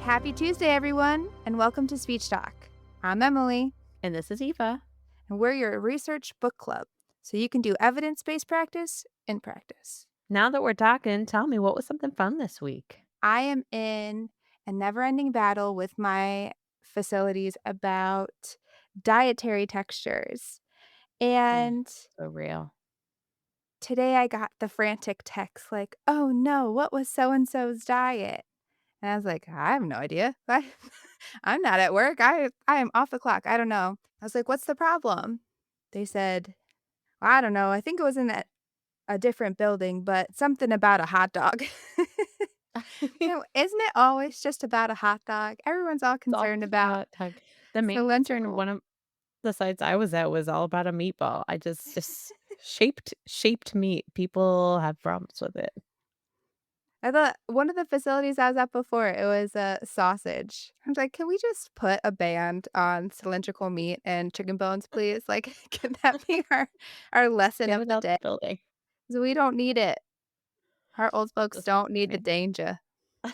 Happy Tuesday, everyone, and welcome to Speech Talk. I'm Emily, And this is Eva. and we're your research book club, so you can do evidence based practice in practice. Now that we're talking, tell me what was something fun this week? I am in a never ending battle with my facilities about dietary textures. Mm, And so real. today I got the frantic text like, oh no, what was so and so's diet? And I was like, I have no idea. I'm not at work. I am off the clock. I don't know. I was like, what's the problem? They said, well, I don't know. I think it was in a different building, but something about a hot dog. Isn't it always just about a hot dog? Everyone's all It's all concerned about about tug. The main concern cylindrical. one of the sites I was at was all about a meatball. I just shaped meat. People have problems with it. I thought one of the facilities I was at before, it was a sausage. I was like, "Can we just put a band on cylindrical meat and chicken bones, please? Like, can that be our lesson Get of it the out day? the building. 'Cause we don't need it. Our old folks Just don't need the kidding. danger." I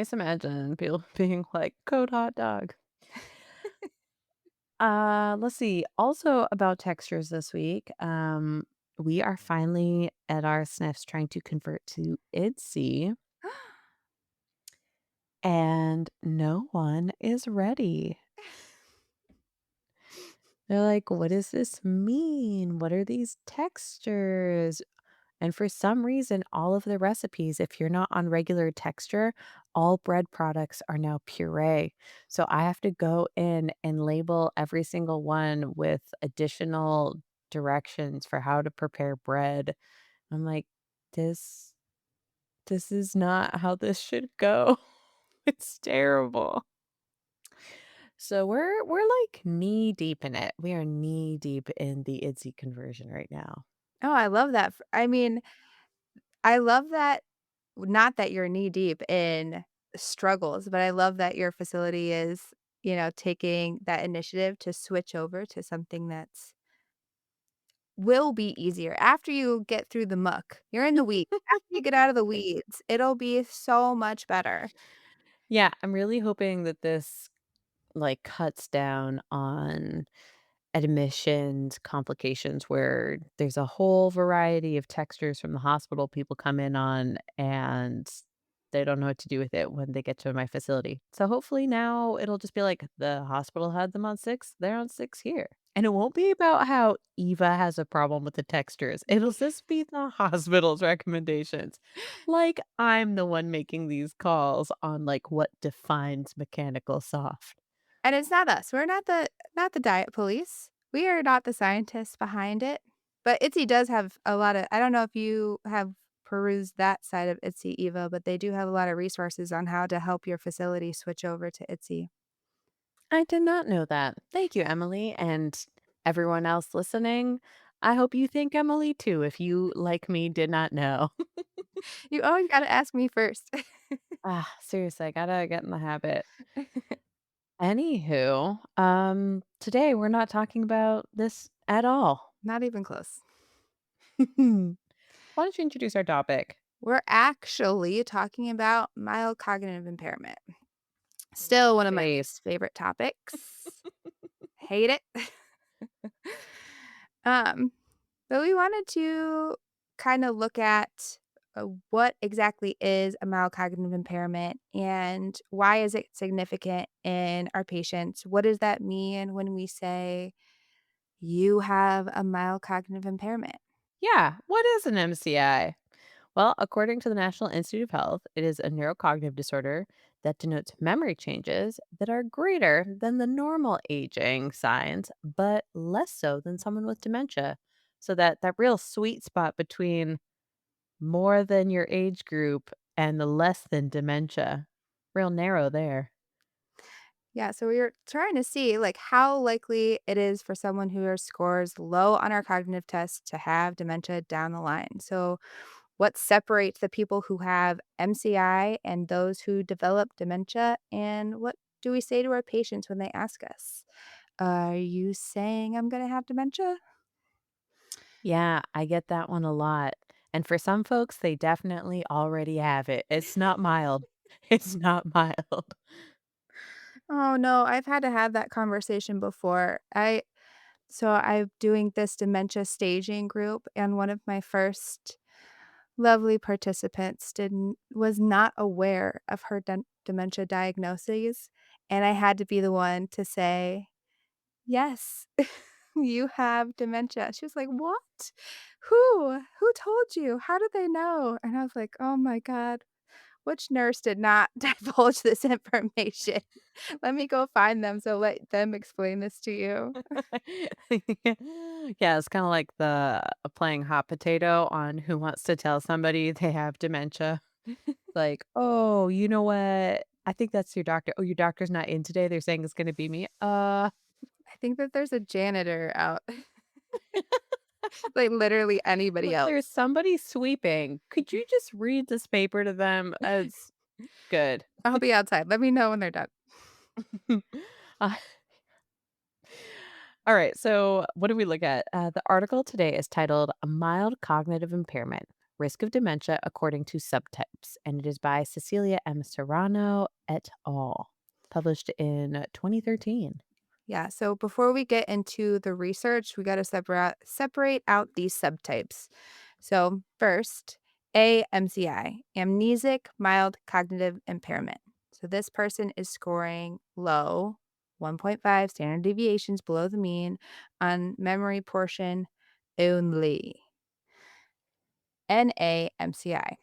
just imagine people being like, "Code hot dog." Let's see. Also about textures this week. We are finally at our sniffs trying to convert to IDSI, and no one is ready. They're like, "What does this mean? What are these textures?" And for some reason, all of the recipes, if you're not on regular texture, all bread products are now puree. So I have to go in and label every single one with additional directions for how to prepare bread. I'm like, this this is not how this should go. It's terrible. So we're like knee deep in it. We are knee deep in the IDSI conversion right now. Oh, I love that f I mean, I love that not that you're knee deep in struggles, but I love that your facility is, taking that initiative to switch over to something that's will be easier after you get through the muck. You're in the weeds. After you get out of the weeds, it'll be so much better. Yeah, I'm really hoping that this like cuts down on admissions complications where there's a whole variety of textures from the hospital people come in on and they don't know what to do with it when they get to my facility. So hopefully now it'll just be like the hospital had them on 6, they're on 6 here. And it won't be about how Eva has a problem with the textures. It'll just be the hospital's recommendations. Like I'm the one making these calls on like what defines mechanical soft. And it's not us. We're not the diet police. We are not the scientists behind it. But ITSY does have a lot of I don't know if you have perused that side of ITSY, Eva, but they do have a lot of resources on how to help your facility switch over to ITSY. I did not know that. Thank you, Emily, and everyone else listening. I hope you thank Emily too if you, like me, did not know. You always gotta ask me first. Seriously, I gotta get in the habit. Anywho, today we're not talking about this at all. Not even close. Why don't you introduce our topic? We're actually talking about mild cognitive impairment. Still one of my Face. least favorite topics. Hate it. Um, but we wanted to kinda look at, what exactly is a mild cognitive impairment, and why is it significant in our patients? What does that mean when we say, "You have a mild cognitive impairment"? Yeah, what is an MCI? Well, according to the National Institute of Health, it is a neurocognitive disorder that denotes memory changes that are greater than the normal aging signs, but less so than someone with dementia. So that real sweet spot between more than your age group and the less than dementia, real narrow there. Yeah, so we were trying to see, like, how likely it is for someone who scores low on our cognitive test to have dementia down the line. So, what separates the people who have MCI and those who develop dementia? And what do we say to our patients when they ask us, "Are you saying I'm going to have dementia?" Yeah, I get that one a lot. And for some folks, they definitely already have it. It's not mild. It's not mild. Oh, no, I've had to have that conversation before. I'm doing this dementia staging group, and one of my first lovely participants didn't was not aware of her dementia diagnoses, and I had to be the one to say, "Yes, you have dementia." She was like, "What? Who? Who told you? How did they know?" And I was like, "Oh my god, which nurse did not divulge this information? Let me go find them, so let them explain this to you." Yeah, it's kinda like the playing hot potato on Who Wants to Tell Somebody They Have Dementia. Like, "Oh, you know what? I think that's your doctor. Oh, your doctor's not in today? They're saying it's gonna be me? I think that there's a janitor out, like, literally anybody Look, there's else. somebody sweeping. Could you just read this paper to them?" It's good. I'll be outside. Let me know when they're done. Uh, all right, so what do we look at? The article today is titled "Mild Cognitive Impairment: Risk of Dementia According to Subtypes," and it is by Cecilia M. Serrano et al., published in 2013. Yeah, so before we get into the research, we gotta separate out these subtypes. So first, MCI, amnesic mild cognitive impairment. So this person is scoring low, 1.5 standard deviations below the mean on memory portion only. NAMCI,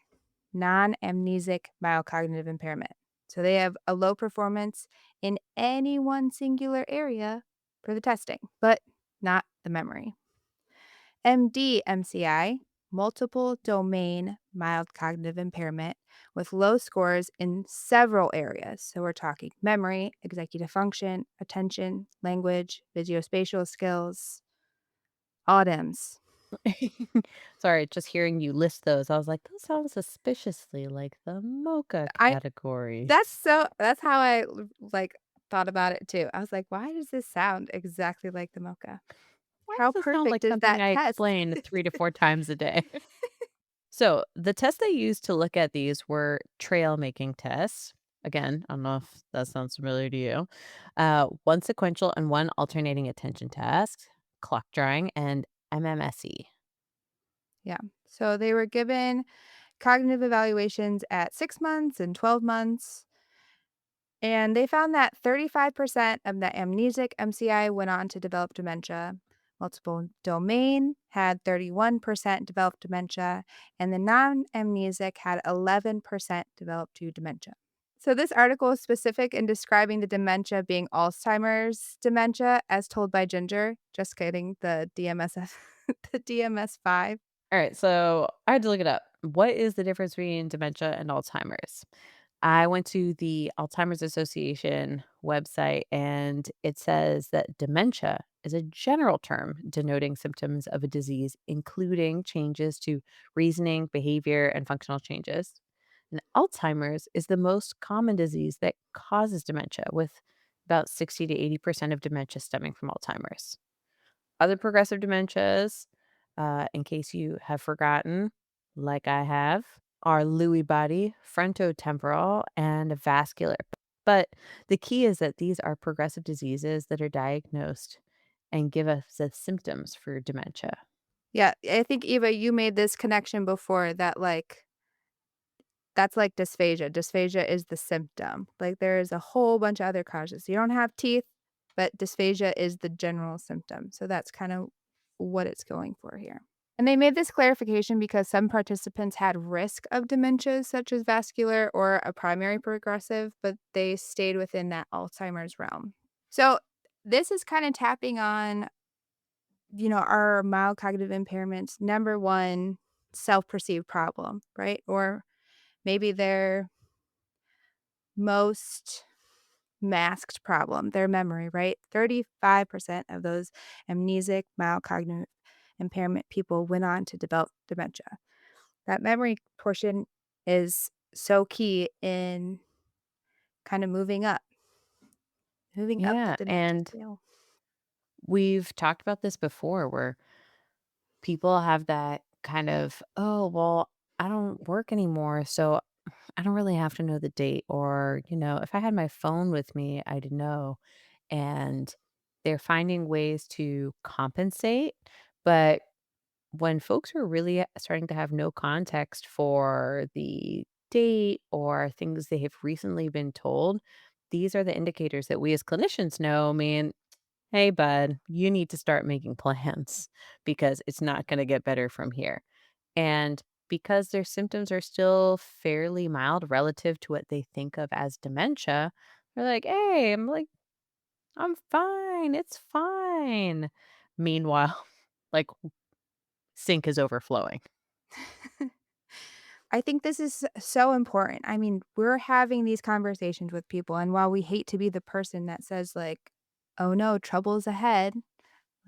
non-amnesic mild cognitive impairment. So they have a low performance in any one singular area for the testing, but not the memory. MD-MCI, multiple domain mild cognitive impairment with low scores in several areas. So we're talking memory, executive function, attention, language, visuospatial skills, autisms. Sorry, just hearing you list those, I was like, "Those sound suspiciously like the mocha I categories." that's how I like thought about it too. I was like, why does this sound exactly like the mocha? Why How does this sound perfect like is something that I test? explain 3 to 4 times a day? So, the tests they used to look at these were trail making tests. Again, I don't know if that sounds familiar to you. One sequential and one alternating attention task, clock drawing, and MMSE. Yeah. So they were given cognitive evaluations at 6 months and 12 months, and they found that 35% of the amnesic MCI went on to develop dementia. Multiple domain had 31% developed dementia, and the non-amnesic had 11% developed to dementia. So this article is specific in describing the dementia being Alzheimer's dementia as told by Ginger. Just kidding, the DMSF the DMS-5. All right, so I had to look it up. What is the difference between dementia and Alzheimer's? I went to the Alzheimer's Association website and it says that dementia is a general term denoting symptoms of a disease, including changes to reasoning, behavior, and functional changes. And Alzheimer's is the most common disease that causes dementia, with about 60 to 80% of dementia stemming from Alzheimer's. Other progressive dementias, in case you have forgotten, like I have, are Lewy body, frontotemporal, and vascular. But the key is that these are progressive diseases that are diagnosed and give us the symptoms for dementia. Yeah, I think, Eva, you made this connection before that, that's like dysphagia. Dysphagia is the symptom. Like, there is a whole bunch of other causes. You don't have teeth, but dysphagia is the general symptom. So that's kind of what it's going for here. And they made this clarification because some participants had risk of dementias, such as vascular or a primary progressive, but they stayed within that Alzheimer's realm. So this is kind of tapping on, our mild cognitive impairment's number one self-perceived problem, right? Or maybe their most masked problem, their memory, right? 35% of those amnesic mild cognitive impairment people went on to develop dementia. That memory portion is so key in kind of moving up the Yeah, dementia and scale. we've talked about this before where people have that kind of, oh, well, I don't work anymore. So I don't really have to know the date, or, if I had my phone with me, I'd know. And they're finding ways to compensate, but when folks are really starting to have no context for the date or things they have recently been told, these are the indicators that we as clinicians know, mean, hey, bud, you need to start making plans because it's not going to get better from here. And because their symptoms are still fairly mild relative to what they think of as dementia, they're like, hey, I'm fine. It's fine. Meanwhile, like, sink is overflowing. I think this is so important. I mean, we're having these conversations with people, and while we hate to be the person that says, like, "Oh, no, trouble's ahead,"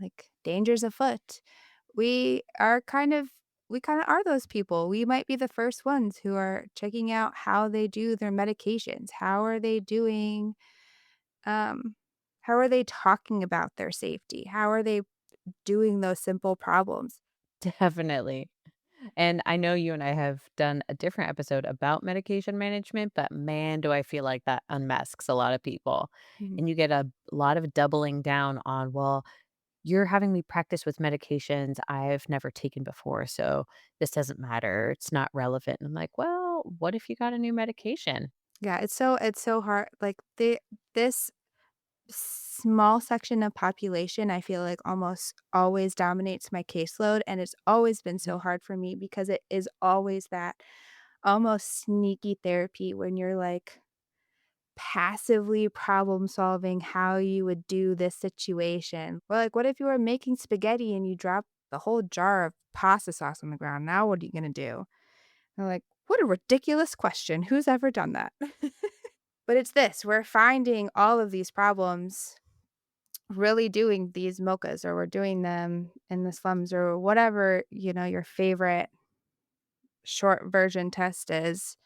like, "Danger's afoot," we are kind of we kinda are those people. We might be the first ones who are checking out how they do their medications. How are they doing, um how are they talking about their safety? How are they doing those simple problems? Definitely. And I know you and I have done a different episode about medication management, but man, do I feel like that unmasks a lot of people. Mhm. And you get a lot of doubling down on, well, you're having me practice with medications I've never taken before. So this doesn't matter. It's not relevant. And I'm like, well, what if you got a new medication? Yeah, it's so hard, like, this small section of population, I feel like almost always dominates my caseload, and it's always been so Mhm. hard for me because it is always that almost sneaky therapy when you're, like, passively problem solving how you would do this situation. Or, like, what if you were making spaghetti and you drop the whole jar of pasta sauce on the ground? Now what are you gonna do? They're like, "What a ridiculous question. Who's ever done that?" But it's this, we're finding all of these problems really doing these mochas, or we're doing them in the slums, or whatever, your favorite short version test is,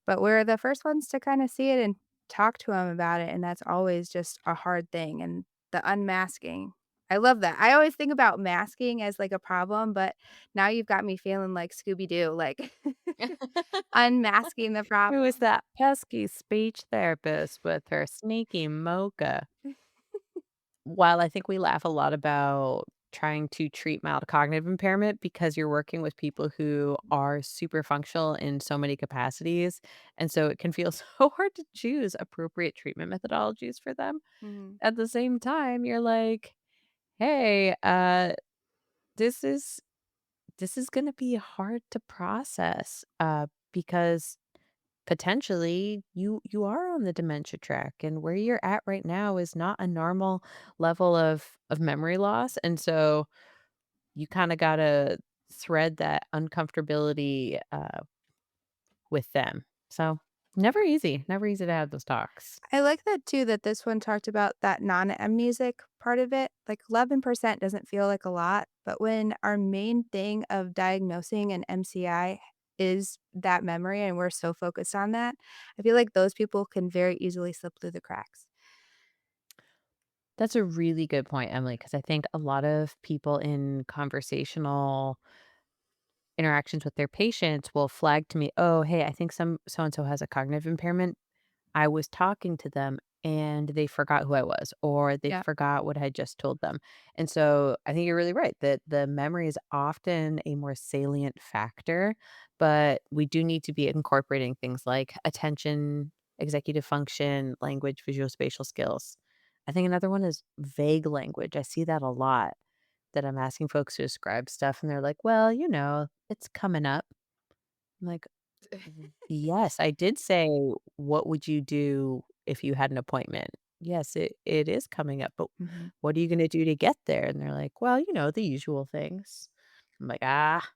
but we're the first ones to kinda see it and talk to them about it, and that's always just a hard thing, and the unmasking. I love that. I always think about masking as, like, a problem, but now you've got me feeling like Scooby Doo, like, unmasking the Who is problem. that pesky speech therapist with her sneaky mocha? While I think we laugh a lot about trying to treat mild cognitive impairment because you're working with people who are super functional in so many capacities, and so it can feel so hard to choose appropriate treatment methodologies for them. Mhm. At the same time, you're like, "Hey, this is this is gonna be hard to process, because potentially you are on the dementia track, and where you're at right now is not a normal level of memory loss, and so you kinda gotta thread that uncomfortability, with them. So, never easy to have those talks. I like that too, that this one talked about that non-amnesic part of it. Like 11% doesn't feel like a lot, but when our main thing of diagnosing an MCI is that memory and we're so focused on that, I feel like those people can very easily slip through the cracks. That's a really good point, Emily, because I think a lot of people in conversational interactions with their patients will flag to me, "Oh, hey, I think so and so has a cognitive impairment. I was talking to them and they forgot who I was, or they Yeah. forgot what I had just told them." And so I think you're really right that the memory is often a more salient factor, but we do need to be incorporating things like attention, executive function, language, visual spatial skills. I think another one is vague language. I see that a lot, that I'm asking folks to describe stuff and they're like, well, it's coming up. I'm like, Yes, I did say, "What would you do if you had an appointment?" Yes, it is coming up, but Mhm. what are you gonna do to get there? And they're like, "Well, the usual things." I'm like, "Ah,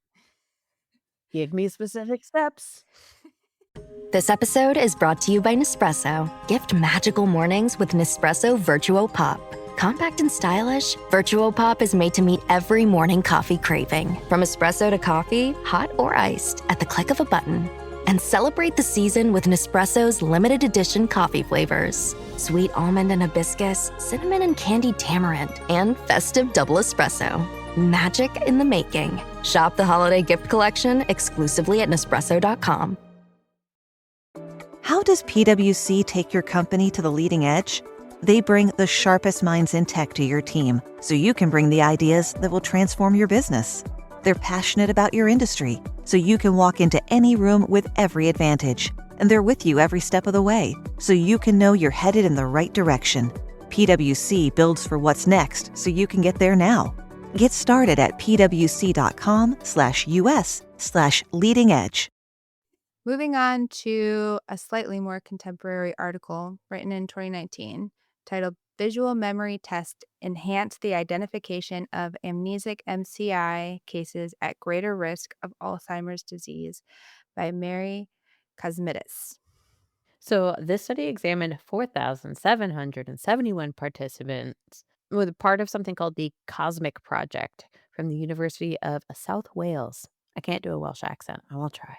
give me specific steps." This episode is brought to you by Nespresso. Gift magical mornings with Nespresso Virtuo Pop. Compact and stylish, Virtuo Pop is made to meet every morning coffee craving. From espresso to coffee, hot or iced, at the click of a button. And celebrate the season with Nespresso's limited edition coffee flavors. Sweet almond and hibiscus, cinnamon and candied tamarind, and festive double espresso. Magic in the making. Shop the holiday gift collection exclusively at Nespresso.com. does PwC take your company to the leading edge? They bring the sharpest minds in tech to your team so you can bring the ideas that will transform your business. They're passionate about your industry so you can walk into any room with every advantage. And they're with you every step of the way so you can know you're headed in the right direction. PwC builds for what's next so you can get there now. Get started at pwc.com/us/leading edge. Moving on to a slightly more contemporary article written in 2019 titled Visual Memory Test Enhance the Identification of Amnesic MCI Cases at Greater Risk of Alzheimer's Disease by Mary Cosmitis. So, this study examined 4,771 participants with part of something called the Cosmic Project from the University of South Wales. I can't do a Welsh accent. I will try.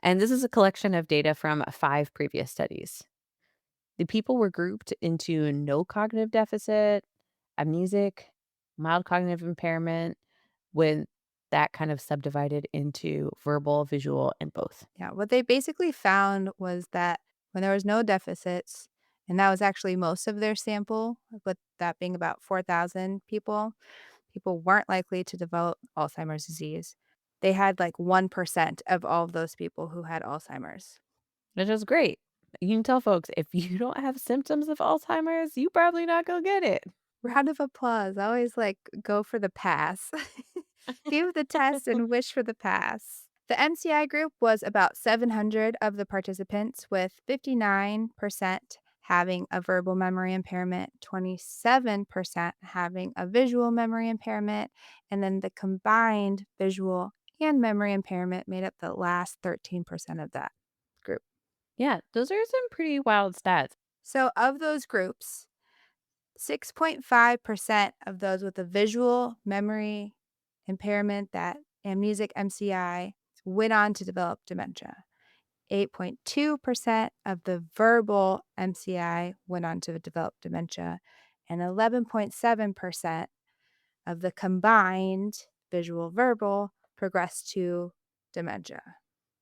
And this is a collection of data from 5 previous studies. The people were grouped into no cognitive deficit, amnesic, mild cognitive impairment, with that kind of subdivided into verbal, visual, and both. Yeah, what they basically found was that when there was no deficits, and that was actually most of their sample, with that being about 4,000 people, people weren't likely to develop Alzheimer's disease. They had like 1% of all of those people who had Alzheimer's. Which is great. You can tell folks if you don't have symptoms of Alzheimer's, you probably not gonna get it. Round of applause. I always like go for the pass. Give the test and wish for the pass. The MCI group was about 700 of the participants, with 59% having a verbal memory impairment, 27% having a visual memory impairment, and then the combined visual and memory impairment made up the last 13% of that group. Yeah, those are some pretty wild stats. So, of those groups, 6.5% of those with a visual memory impairment, that amnesic MCI, went on to develop dementia. 8.2% of the verbal MCI went on to develop dementia, and 11.7% of the combined visual verbal progressed to dementia.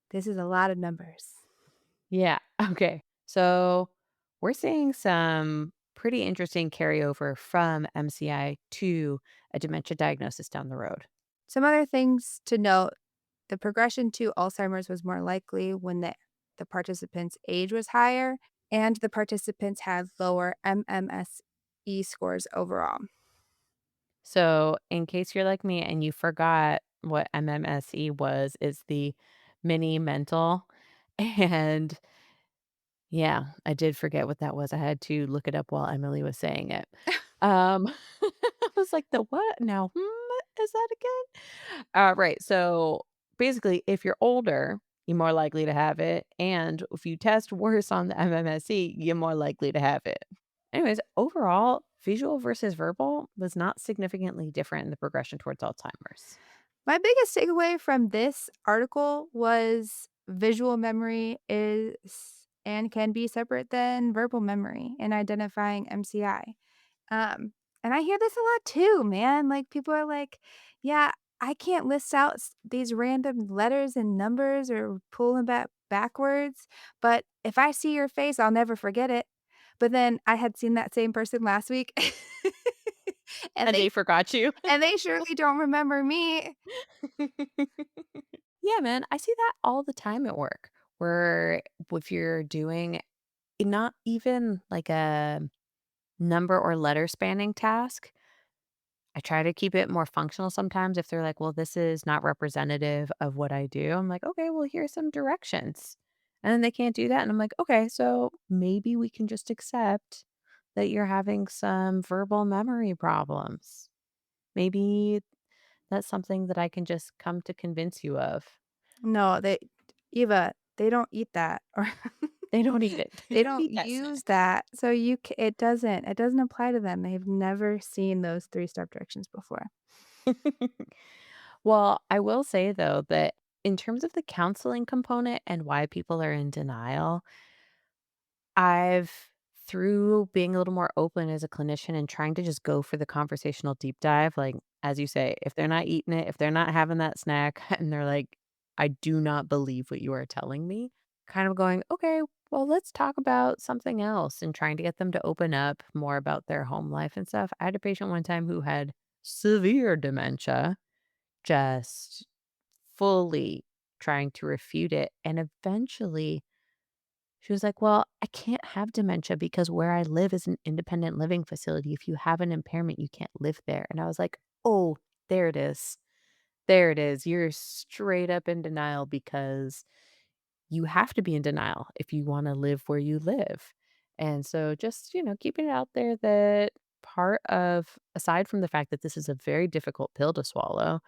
This is a lot of numbers. Yeah. Okay. So we're seeing some pretty interesting carryover from MCI to a dementia diagnosis down the road. Some other things to note: the progression to Alzheimer's was more likely when the participants' age was higher and the participants had lower MMSE scores overall. So, in case you're like me and you forgot what MMSE was, is the mini mental. And yeah, I did forget what that was. I had to look it up while Emily was saying it. I was like, "The what now? Is that again?" Right. So basically, if you're older, you're more likely to have it, and if you test worse on the MMSE, you're more likely to have it. Anyways, overall, visual versus verbal was not significantly different in the progression towards Alzheimer's. My biggest takeaway from this article was visual memory is and can be separate than verbal memory in identifying MCI. Um, and I hear this a lot too, man. Like people are like, "Yeah, I can't list out these random letters and numbers or pull them backwards, but if I see your face, I'll never forget it." But then I had seen that same person last week, and And they they forgot you. surely don't remember me. Yeah, man, I see that all the time at work, where if you're doing not even like a number or letter spanning task, I try to keep it more functional sometimes if they're like, "Well, this is not representative of what I do." I'm like, "Okay, well, here's some directions." And then they can't do that, and I'm like, "Okay, so maybe we can just accept that you're having some verbal memory problems. Maybe that's something that I can just come to convince you of." No, they don't eat that, or They don't eat it. They they don't don't eat that use snack. that, so it doesn't apply to them. They've never seen those 3-step directions before. Well, I will say though that in terms of the counseling component and why people are in denial, I've through being a little more open as a clinician and trying to just go for the conversational deep dive, like as you say, if they're not eating it, if they're not having that snack and they're like, I do not believe what you are telling me, kind of going, okay, Well, let's talk about something else and trying to get them to open up more about their home life and stuff. I had a patient one time who had severe dementia, just fully trying to refute it. And eventually she was like, "Well, I can't have dementia because where I live is an independent living facility. If you have an impairment, you can't live there." And I was like, "Oh, there it is. There it is. You're straight up in denial because you have to be in denial if you wanna live where you live." And so just, keeping it out there that part of aside from the fact that this is a very difficult pill to swallow,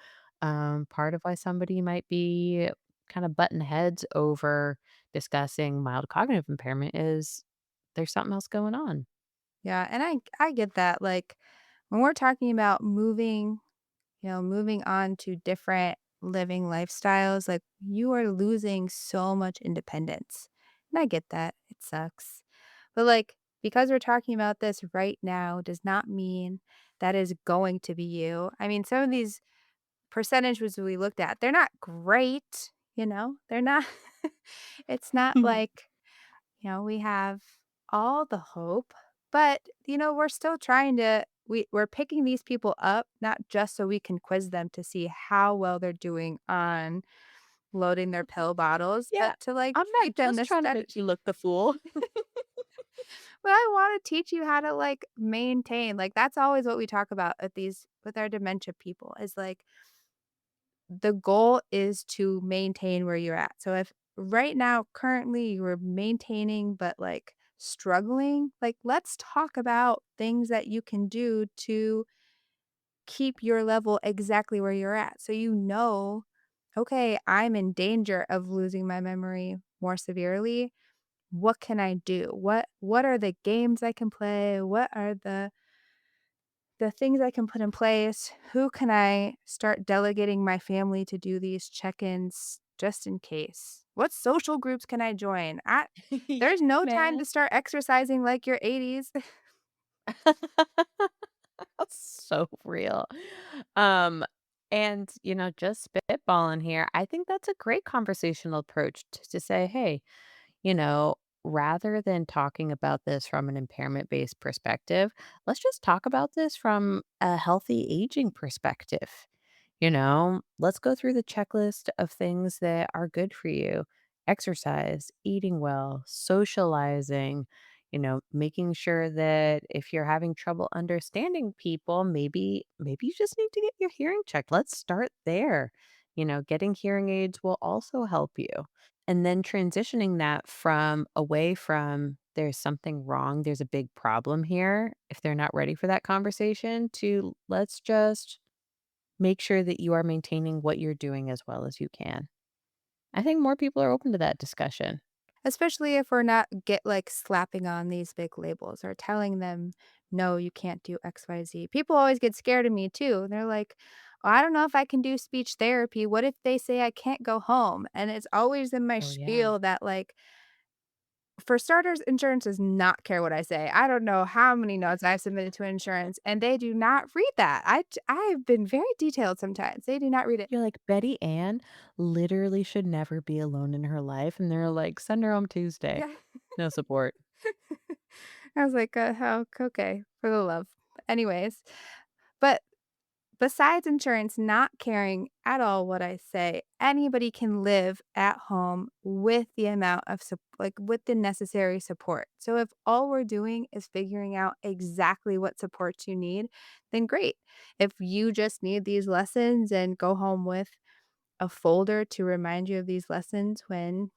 part of why somebody might be kinda button heads over discussing mild cognitive impairment is there's something else going on. Yeah, and I get that, like, when we're talking about moving, moving on to different living lifestyles, like, you are losing so much independence, and I get that, it sucks. But, like, because we're talking about this right now does not mean that is going to be you. I mean, some of these percentages we looked at, they're not great, They're not it's not like, we have all the hope, but, we're still trying to we're picking these people up, not just so we can quiz them to see how well they're doing on loading their pill bottles, Yeah, but to, like, I'm not treat them just the trying to make you look the fool. but I wanna teach you how to, like, maintain, like, that's always what we talk about with our dementia people is, like, the goal is to maintain where you're at. So if right now, currently, you're maintaining but, like, struggling, like, let's talk about things that you can do to keep your level exactly where you're at. So "Okay, I'm in danger of losing my memory more severely. What can I do? What are the games I can play? What are the things I can put in place? Who can I start delegating my family to do these check-ins just in case? What social groups can I join? Yeah, There's no time to man. start exercising like your 80s." That's so real. Um, and, just spitballing here, I think that's a great conversational approach to say, hey, rather than talking about this from an impairment based perspective, let's just talk about this from a healthy aging perspective. Let's go through the checklist of things that are good for you: exercise, eating well, socializing, making sure that if you're having trouble understanding people, maybe you just need to get your hearing checked. Let's start there. Getting hearing aids will also help you. And then transitioning that from away from there's something wrong, there's a big problem here, if they're not ready for that conversation, to let's just make sure that you are maintaining what you're doing as well as you can. I think more people are open to that discussion. Especially if we're not slapping on these big labels or telling them, "No, you can't do XYZ." People always get scared of me too. They're like, "Well, I don't know if I can do speech therapy. What if they say I can't go home?" And it's always in my Oh, yeah. spiel that, like, for starters, insurance does not care what I say. I don't know how many notes I've submitted to insurance, and they do not read that. I've been very detailed sometimes. They do not read it. You're like, Betty Ann literally should never be alone in her life, and they're like, "Send her home Tuesday." Yeah. No support. I was like, "How okay, for the love." Anyways, but besides insurance not caring at all what I say, anybody can live at home with the amount of with the necessary support. So if all we're doing is figuring out exactly what supports you need, then great. If you just need these lessons and go home with a folder to remind you of these lessons when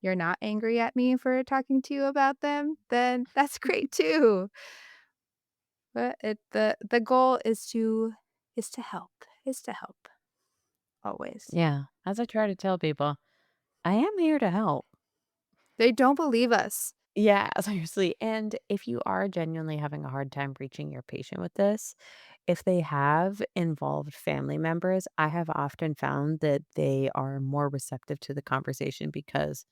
you're not angry at me for talking to you about them, then that's great too. But the goal is to help, is to help, always. Yeah, as I try to tell people, I am here to help. They don't believe us. Yeah, seriously. And if you are genuinely having a hard time reaching your patient with this, if they have involved family members, I have often found that they are more receptive to the conversation because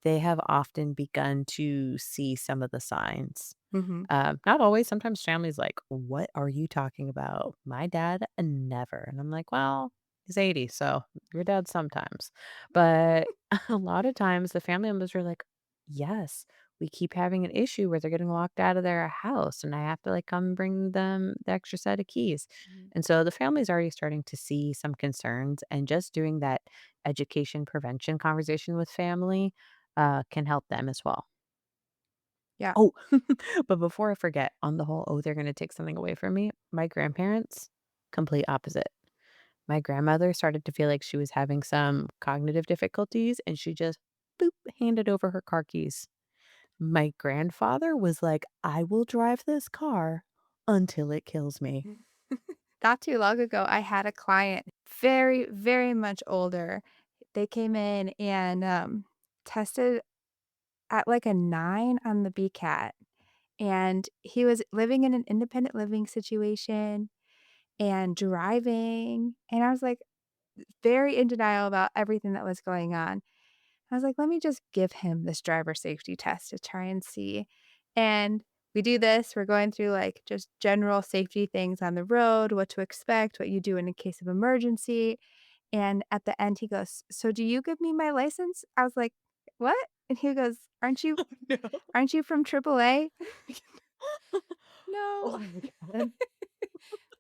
they have often begun to see some of the signs. Mhm. Not always. Sometimes families like, "What are you talking about? My dad, never." And I'm like, "Well, he's 80, so your dad sometimes." But a lot of times the family members are like, Yes, we keep having an issue where they're getting locked out of their house and I have to like come bring them the extra set of keys. Mhm. And so the family's already starting to see some concerns and just doing that education prevention conversation with family can help them as well. Yeah. Oh, but before I forget, on the whole, oh, they're going to take something away from me. My grandparents, complete opposite. My grandmother started to feel like she was having some cognitive difficulties and she just boop handed over her car keys. My grandfather was like, "I will drive this car until it kills me." Not too long ago, I had a client very, very much older. They came in and, tested at, like, a 9 on the BCAT, and he was living in an independent living situation and driving, and I was, like, very in denial about everything that was going on. I was like, "Let me just give him this driver safety test to try and see." And we do this, we're going through, like, just general safety things on the road, what to expect, what you do in a case of emergency, and at the end, he goes, "So do you give me my license?" I was like, "What?" And he goes, No. aren't you from AAA?" Oh "No. my god.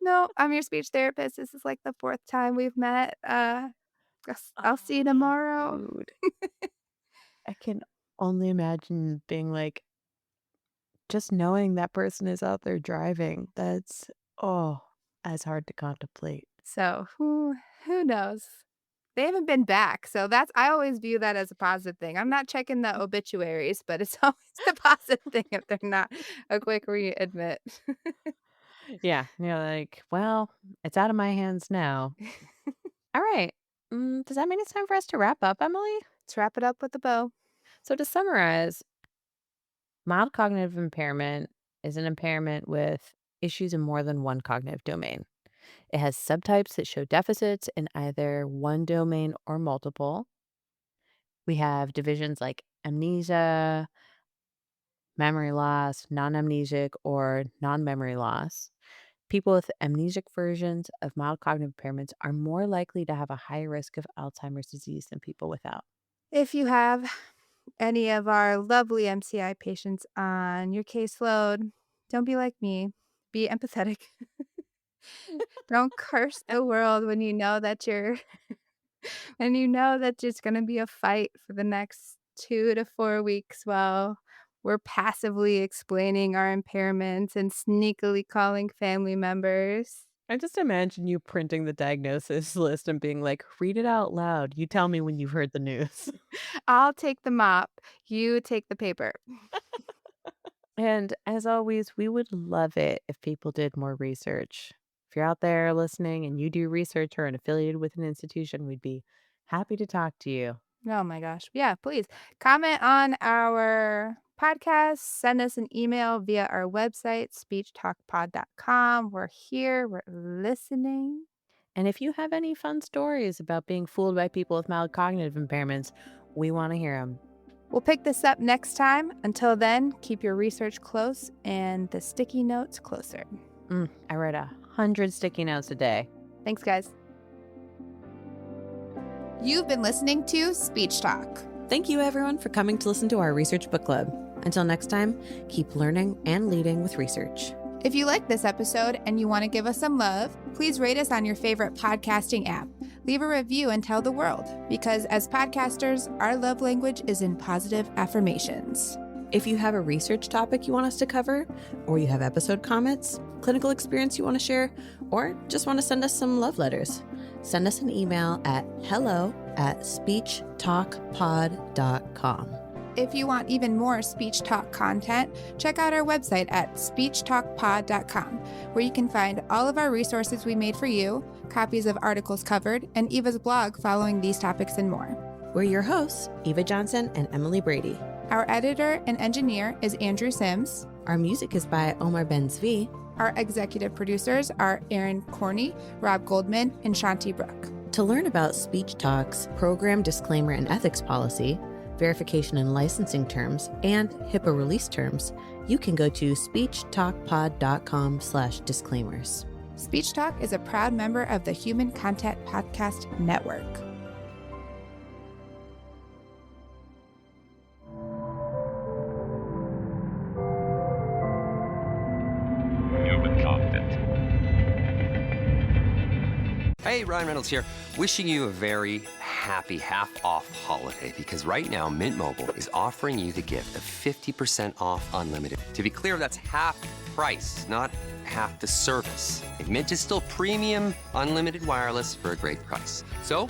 No, I'm your speech therapist. This is, like, the 4th time we've met. I'll see you Oh, tomorrow." dude. I can only imagine being like just knowing that person is out there driving. That's oh, as hard to contemplate. So, who knows? They haven't been back, so that's I always view that as a positive thing. I'm not checking the obituaries, but it's always a positive thing if they're not a quick readmit. Yeah, you're like, well, it's out of my hands now. All right. Does that mean it's time for us to wrap up, Emily? Let's wrap it up with a bow. So to summarize, mild cognitive impairment is an impairment with issues in more than one cognitive domain. It has subtypes that show deficits in either one domain or multiple. We have divisions like amnesia, memory loss, non amnesic, or non memory loss. People with amnesic versions of mild cognitive impairments are more likely to have a higher risk of Alzheimer's disease than people without. If you have any of our lovely MCI patients on your caseload, don't be like me. Be empathetic. Don't curse the world when you know that you're and you know that it's gonna be a fight for the next 2 to 4 weeks while we're passively explaining our impairments and sneakily calling family members. I just imagine you printing the diagnosis list and being like, read it out loud. You tell me when you've heard the news. I'll take the mop, you take the paper. And as always, we would love it if people did more research. If you're out there listening and you do research or are affiliated with an institution, we'd be happy to talk to you. Oh my gosh. Yeah, please comment on our podcast, send us an email via our website, speechtalkpod.com. We're here, we're listening. And if you have any fun stories about being fooled by people with mild cognitive impairments, we want to hear them. We'll pick this up next time. Until then, keep your research close and the sticky notes closer. I write 100 sticky notes a day. Thanks, guys. You've been listening to Speech Talk. Thank you, everyone, for coming to listen to our research book club. Until next time, keep learning and leading with research. If you like this episode and you want to give us some love, please rate us on your favorite podcasting app. Leave a review and tell the world, because as podcasters, our love language is in positive affirmations. If you have a research topic you want us to cover, or you have episode comments, clinical experience you want to share, or just want to send us some love letters, send us an email at hello@speechtalkpod.com. If you want even more Speech Talk content, check out our website at speechtalkpod.com, where you can find all of our resources we made for you, copies of articles covered, and Eva's blog following these topics and more. We're your hosts, Eva Johnson and Emily Brady. Our editor and engineer is Andrew Sims. Our music is by Omar Ben-Zvi. Our executive producers are Aaron Corney, Rob Goldman, and Shanti Brook. To learn about Speech Talk's program disclaimer and ethics policy, verification and licensing terms, and HIPAA release terms, you can go to speechtalkpod.com/disclaimers. Speech Talk is a proud member of the Human Content Podcast Network. Hey, Ryan Reynolds here. Wishing you a very happy half-off holiday because right now Mint Mobile is offering you the gift of 50% off unlimited. To be clear, that's half price, not half the service. Like, Mint is still premium unlimited wireless for a great price. So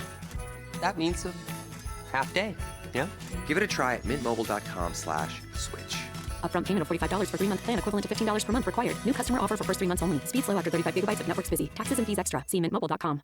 that means a half day, yeah? Give it a try at mintmobile.com/switch. Upfront payment of $45 for 3-month plan, equivalent to $15 per month required. New customer offer for first 3 months only. Speed slow after 35 gigabytes if network's busy. Taxes and fees extra. See mintmobile.com.